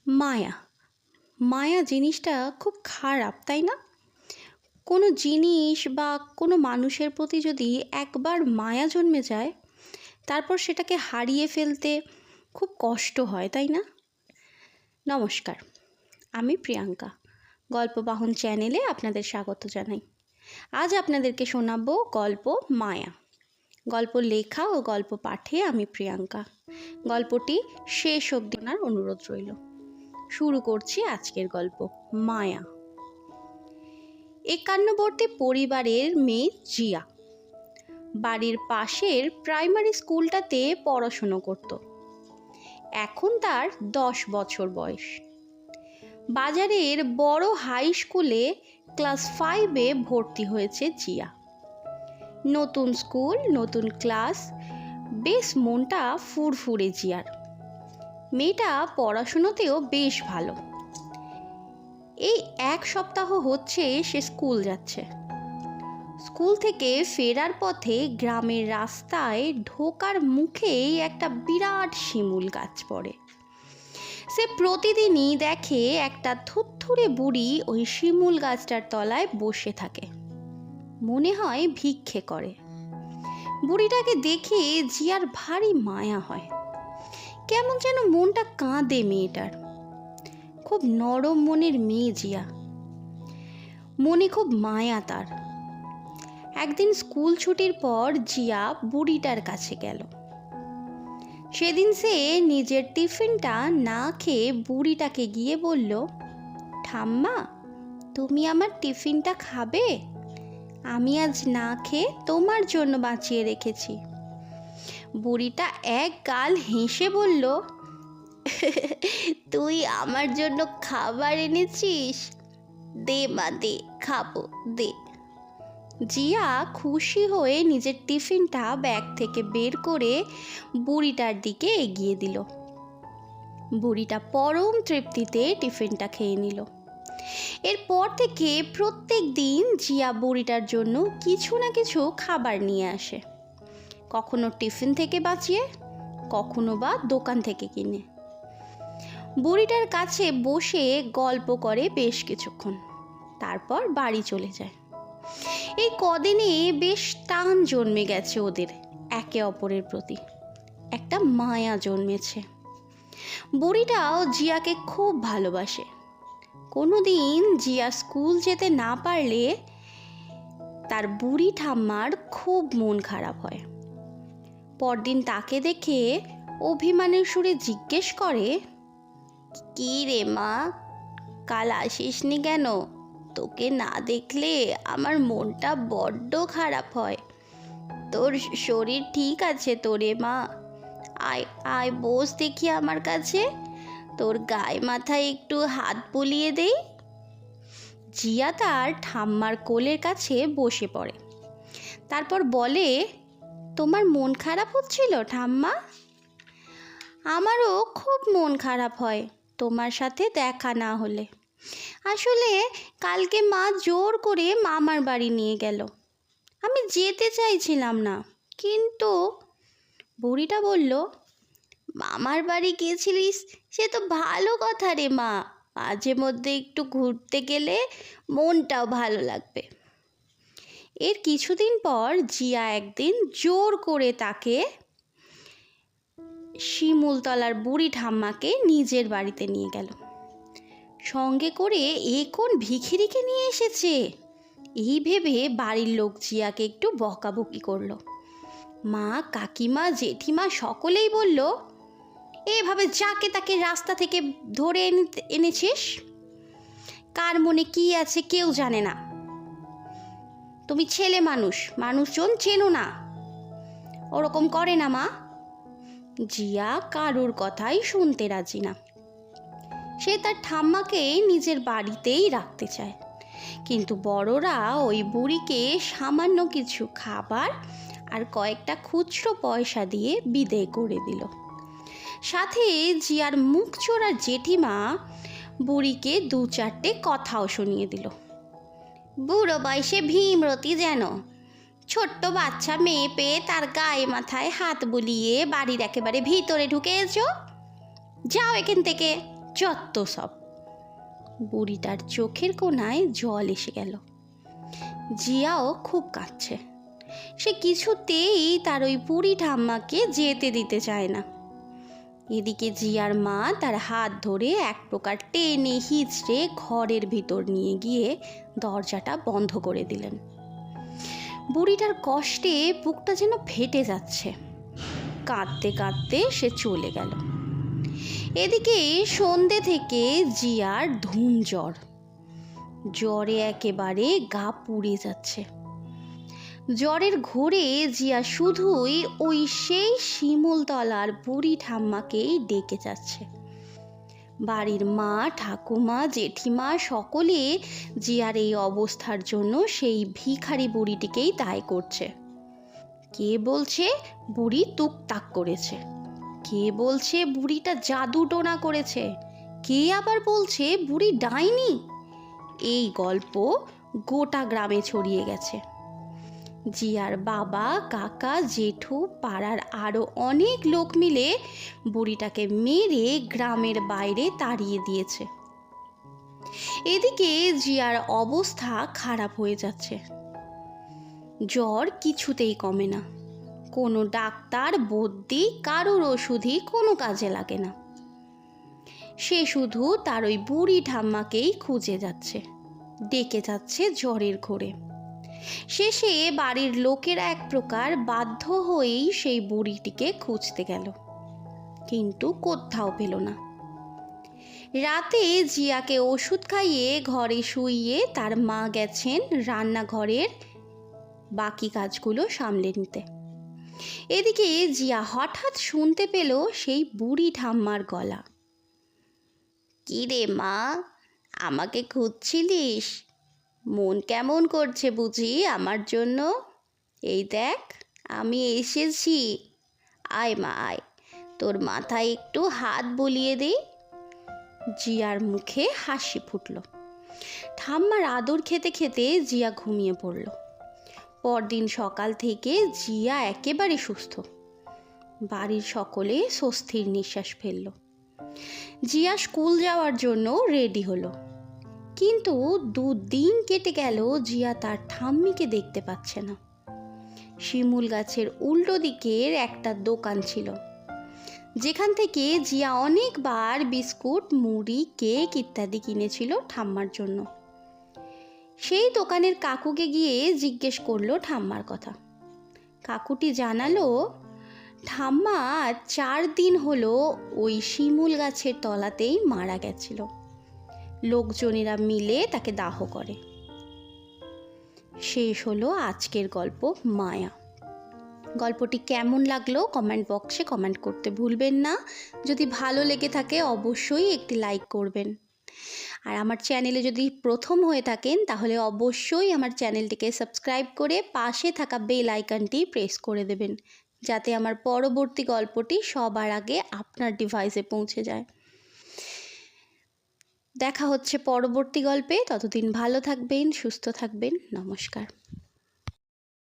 মায়া মায়া জিনিসটা খুব খারাপ, তাই না? কোনো জিনিস বা কোনো মানুষের প্রতি যদি একবার মায়া জন্মে যায়, তারপর সেটাকে হারিয়ে ফেলতে খুব কষ্ট হয়, তাই না? নমস্কার, আমি প্রিয়াঙ্কা। গল্পবাহন চ্যানেলে আপনাদের স্বাগত জানাই। আজ আপনাদেরকে শোনাবো গল্প মায়া। গল্প লেখা ও গল্প পাঠে আমি প্রিয়াঙ্কা। গল্পটি শেষ অবধি শোনার অনুরোধ রইল। শুরু করছি আজকের গল্প মায়া। 51বর্তী পরিবারের মেয়ে জিয়া বাড়ির পাশের প্রাইমারি স্কুলটাতে পড়াশুনো করত। এখন তার 10 বছর বয়স। বাজারের বড় হাই স্কুলে ক্লাস 5-এ ভর্তি হয়েছে জিয়া। নতুন স্কুল, নতুন ক্লাস, বেশ মনটা ফুরফুরে জিয়ার। মেয়েটা পড়াশুনোতেও বেশ ভালো। এই 1 সপ্তাহ হচ্ছে সে স্কুল যাচ্ছে। স্কুল থেকে ফেরার পথে গ্রামের রাস্তায় ঢোকার মুখেই একটা বিরাট শিমুল গাছ পড়ে। সে প্রতিদিনই দেখে একটা থুরথুরে বুড়ি ওই শিমুল গাছটার তলায় বসে থাকে। মনে হয় ভিক্ষে করে। বুড়িটাকে দেখে জিয়ার ভারী মায়া হয়। কেমন যেন মনটা কাঁদে মেয়েটার। খুব নরম মনের মেয়ে জিয়া, মনে খুব মায়া তার। একদিন স্কুল ছুটির পর জিয়া বুড়িটার কাছে গেল। সেদিন সে নিজের টিফিনটা না খেয়ে বুড়িটাকে গিয়ে বলল, ঠাম্মা, তুমি আমার টিফিনটা খাবে? আমি আজ না খেয়ে তোমার জন্য বাঁচিয়ে রেখেছি। বুড়িটা এক গাল হেসে বলল, তুই আমার জন্য খাবার এনেছিস? দে মা, দে, খাবো, দে। জিয়া খুশি হয়ে নিজের টিফিনটা ব্যাগ থেকে বের করে বুড়িটার দিকে এগিয়ে দিল। বুড়িটা পরম তৃপ্তিতে টিফিনটা খেয়ে নিল। এরপর থেকে প্রত্যেক দিন জিয়া বুড়িটার জন্য কিছু না কিছু খাবার নিয়ে আসে। কখনো টিফিন থেকে বাঁচিয়ে, কখনো বা দোকান থেকে কিনে। বুড়িটার কাছে বসে গল্প করে বেশ কিছুক্ষণ, তারপর বাড়ি চলে যায়। এই কদিনে বেশ টান জন্মে গেছে ওদের একে অপরের প্রতি। একটা মায়া জন্মেছে। বুড়িটাও জিয়াকে খুব ভালোবাসে। কোনোদিন জিয়া স্কুল যেতে না পারলে তার বুড়ি ঠাম্মার খুব মন খারাপ হয়। পরদিন তাকে দেখে অভিমানের সুরে জিজ্ঞেস করে, কি রে মা, কাল আসিসনি কেন? তোকে না দেখলে আমার মনটা বড্ড খারাপ হয়। তোর শরীর ঠিক আছে তো রে মা? আয় আয়, বস দেখি আমার কাছে, তোর গায়ে মাথায় একটু হাত বুলিয়ে দেই। জিয়া তার ঠাম্মার কোলের কাছে বসে পড়ে। তারপর বলে, তোমার মন খারাপ হচ্ছিল ঠাম্মা? আমারও খুব মন খারাপ হয় তোমার সাথে দেখা না হলে। আসলে কালকে মা জোর করে মামার বাড়ি নিয়ে গেল। আমি যেতে চাইছিলাম না, কিন্তু বুড়িটা বলল, মামার বাড়ি গিয়েছিলিস সে তো ভালো কথা রে মা, মাঝে মধ্যে একটু ঘুরতে গেলে মনটাও ভালো লাগবে। এর কিছুদিন পর জিয়া একদিন জোর করে তাকে শিমুলতলার বুড়ি ঠাম্মাকে নিজের বাড়িতে নিয়ে গেল। সঙ্গে করে কোন ভিখিরিকে নিয়ে এসেছে এই ভেবে বাড়ির লোক জিয়াকে একটু বকাবকি করলো। মা, কাকিমা, জেঠিমা সকলেই বলল, এভাবে যাকে তাকে রাস্তা থেকে ধরে এনেছিস? কার মনে কি আছে কেউ জানে না। তুমি ছেলে মানুষ, মানুষজন চেনো না, ওরকম করে না মা। জিয়া কারোর কথাই শুনতে রাজি না। সে তার ঠাম্মাকে নিজের বাড়িতেই রাখতে চায়, কিন্তু বড়রা ওই বুড়িকে সামান্য কিছু খাবার আর কয়েকটা খুচরো পয়সা দিয়ে বিদায় করে দিল। সাথে জিয়ার মুখ চোরার জেঠিমা বুড়িকে 2-4টে কথাও শুনিয়ে দিল। বুড়ো বয়সে ভীমরতি যেন, ছোট্ট বাচ্চা মেয়ে পেয়ে তার গায়ে মাথায় হাত বুলিয়ে বাড়ির একেবারে ভিতরে ঢুকে এসো। যাও এখান থেকে, যত সব। বুড়িটার চোখের কোণায় জল এসে গেল। জিয়াও খুব কাঁদছে। সে কিছুতেই তার ওই বুড়ি ঠাম্মাকে যেতে দিতে চায় না। এদিকে জিয়ার মা তার হাত ধরে এক প্রকার টেনে হিঁচড়ে ঘরের ভিতর নিয়ে গিয়ে দরজাটা বন্ধ করে দিলেন। বুড়িটার কষ্টে বুকটা যেন ফেটে যাচ্ছে। কাঁদতে কাঁদতে সে চলে গেল। এদিকে সন্ধে থেকে জিয়ার ধুম জ্বর। জ্বরে একেবারে গা পুড়ে যাচ্ছে। জ্বরের ঘোরে জিয়া শুধুই ওই সেই শিমুলতলার বুড়ি ঠাম্মাকেই ডেকে যাচ্ছে। বাড়ির মা, ঠাকুমা, জেঠিমা সকলে জিয়ার এই অবস্থার জন্য সেই ভিখারি বুড়িটিকেই দায় করছে। কে বলছে বুড়ি তুকতাক করেছে, কে বলছে বুড়িটা জাদু টোনা করেছে, কে আবার বলছে বুড়ি ডাইনি। এই গল্প গোটা গ্রামে ছড়িয়ে গেছে। জিয়ার বাবা, কাকা, জেঠু, পাড়ার আরও অনেক লোক মিলে বুড়িটাকে মেরে গ্রামের বাইরে তাড়িয়ে দিয়েছে। এদিকে জিয়ার অবস্থা খারাপ হয়ে যাচ্ছে। জ্বর কিছুতেই কমে না। কোনো ডাক্তার, বদ্যি, কারোর ওষুধই কোনো কাজে লাগে না। সে শুধু তার ওই বুড়ি ঠাম্মাকেই খুঁজে যাচ্ছে, ডেকে যাচ্ছে জ্বরের ঘোরে। শেষে বাড়ির লোকেরা এক প্রকার বাধ্য হয়েই সেই বুড়িটিকে খুঁজতে গেল, কিন্তু কোথাও পেল না। রাতে জিয়াকে ওষুধ খাইয়ে ঘরে শুইয়ে তার মা গেছেন রান্নাঘরের বাকি কাজগুলো সামলে নিতে। এদিকে জিয়া হঠাৎ শুনতে পেল সেই বুড়ি ঠাম্মার গলা। কি রে মা, আমাকে খুঁজছিলিস? মন কেমন করছে বুঝি আমার জন্য? এই দেখ আমি এসেছি, আয় মা আয়, তোর মাথায় একটু হাত বুলিয়ে দে। জিয়ার মুখে হাসি ফুটল। ঠাম্মার আদর খেতে খেতে জিয়া ঘুমিয়ে পড়ল। পরদিন সকাল থেকে জিয়া একেবারে সুস্থ। বাড়ির সকলে স্বস্তির নিঃশ্বাস ফেলল। জিয়া স্কুল যাওয়ার জন্য রেডি হলো, কিন্তু 2 দিন কেটে গেল জিয়া তার ঠাম্মিকে দেখতে পাচ্ছে না। শিমুল গাছের উল্টো দিকের একটা দোকান ছিল, যেখান থেকে জিয়া অনেকবার বিস্কুট, মুড়ি, কেক ইত্যাদি কিনেছিল ঠাম্মার জন্য। সেই দোকানের কাকুকে গিয়ে জিজ্ঞেস করলো ঠাম্মার কথা। কাকুটি জানালো ঠাম্মা 4 দিন হলো ওই শিমুল গাছের তলাতেই মারা গেছিল। লোকজনেরা মিলে তাকে দাহ করে। শেষ হলো আজকের গল্প মায়া। গল্পটি কেমন লাগলো কমেন্ট বক্সে কমেন্ট করতে ভুলবেন না। যদি ভালো লেগে থাকে অবশ্যই একটি লাইক করবেন। আর আমার চ্যানেলে যদি প্রথম হয়ে থাকেন তাহলে অবশ্যই আমার চ্যানেলটিকে সাবস্ক্রাইব করে পাশে থাকা বেল আইকনটি প্রেস করে দেবেন, যাতে আমার পরবর্তী গল্পটি সবার আগে আপনার ডিভাইসে পৌঁছে যায়। দেখা হচ্ছে পরবর্তী গল্পে। ততদিন ভালো থাকবেন, সুস্থ থাকবেন। নমস্কার।